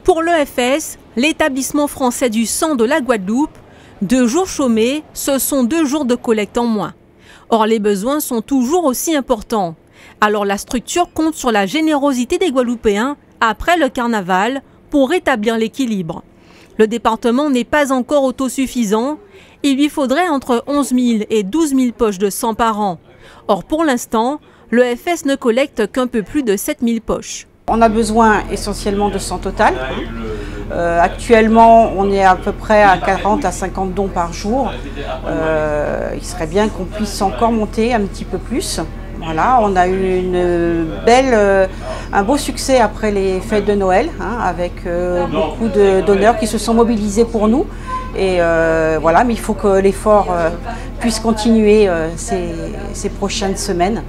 Pour l'EFS, l'établissement français du sang de la Guadeloupe, 2 jours chômés, ce sont 2 jours de collecte en moins. Or, les besoins sont toujours aussi importants. Alors la structure compte sur la générosité des Guadeloupéens après le carnaval pour rétablir l'équilibre. Le département n'est pas encore autosuffisant. Il lui faudrait entre 11 000 et 12 000 poches de sang par an. Or, pour l'instant, l'EFS ne collecte qu'un peu plus de 7 000 poches. On a besoin essentiellement de sang total. Actuellement, on est à peu près à 40 à 50 dons par jour. Il serait bien qu'on puisse encore monter un petit peu plus. Voilà, on a eu un beau succès après les fêtes de Noël, avec beaucoup de donneurs qui se sont mobilisés pour nous. Et voilà, mais il faut que l'effort puisse continuer ces prochaines semaines.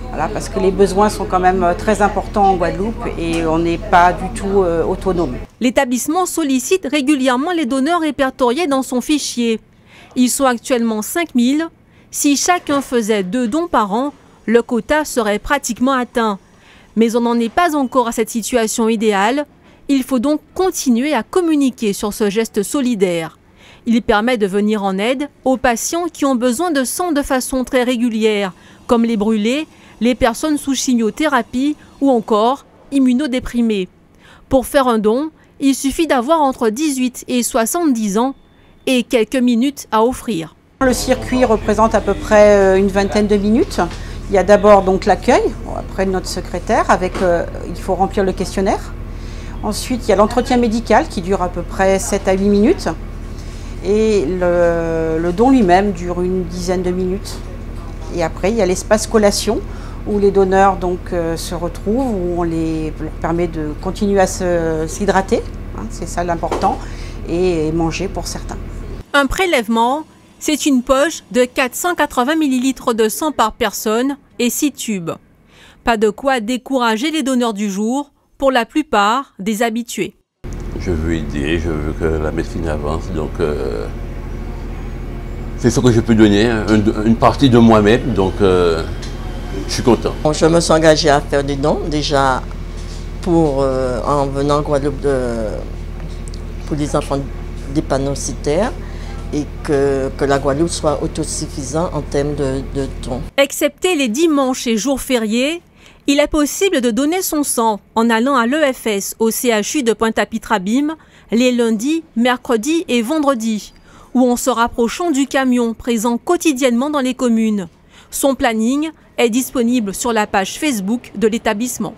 Voilà, parce que les besoins sont quand même très importants en Guadeloupe et on n'est pas du tout autonome. L'établissement sollicite régulièrement les donneurs répertoriés dans son fichier. Ils sont actuellement 5 000. Si chacun faisait 2 dons par an, le quota serait pratiquement atteint. Mais on n'en est pas encore à cette situation idéale. Il faut donc continuer à communiquer sur ce geste solidaire. Il permet de venir en aide aux patients qui ont besoin de sang de façon très régulière, comme les brûlés, les personnes sous chimiothérapie ou encore immunodéprimées. Pour faire un don, il suffit d'avoir entre 18 et 70 ans et quelques minutes à offrir. Le circuit représente à peu près une vingtaine de minutes. Il y a d'abord donc l'accueil, après notre secrétaire, il faut remplir le questionnaire. Ensuite, il y a l'entretien médical qui dure à peu près 7 à 8 minutes. Et le don lui-même dure une dizaine de minutes. Et après, il y a l'espace collation où les donneurs se retrouvent, où on leur permet de continuer à s'hydrater, c'est ça l'important, et manger pour certains. Un prélèvement, c'est une poche de 480 ml de sang par personne et 6 tubes. Pas de quoi décourager les donneurs du jour, pour la plupart des habitués. Je veux aider, je veux que la médecine avance, donc c'est ce que je peux donner, une partie de moi-même, donc je suis content. Je me suis engagée à faire des dons, déjà en venant en Guadeloupe pour les enfants drépanocytaires et que la Guadeloupe soit autosuffisante en termes de dons. Excepté les dimanches et jours fériés, il est possible de donner son sang en allant à l'EFS au CHU de Pointe-à-Pitre-Abîme les lundis, mercredis et vendredis, ou en se rapprochant du camion présent quotidiennement dans les communes. Son planning est disponible sur la page Facebook de l'établissement.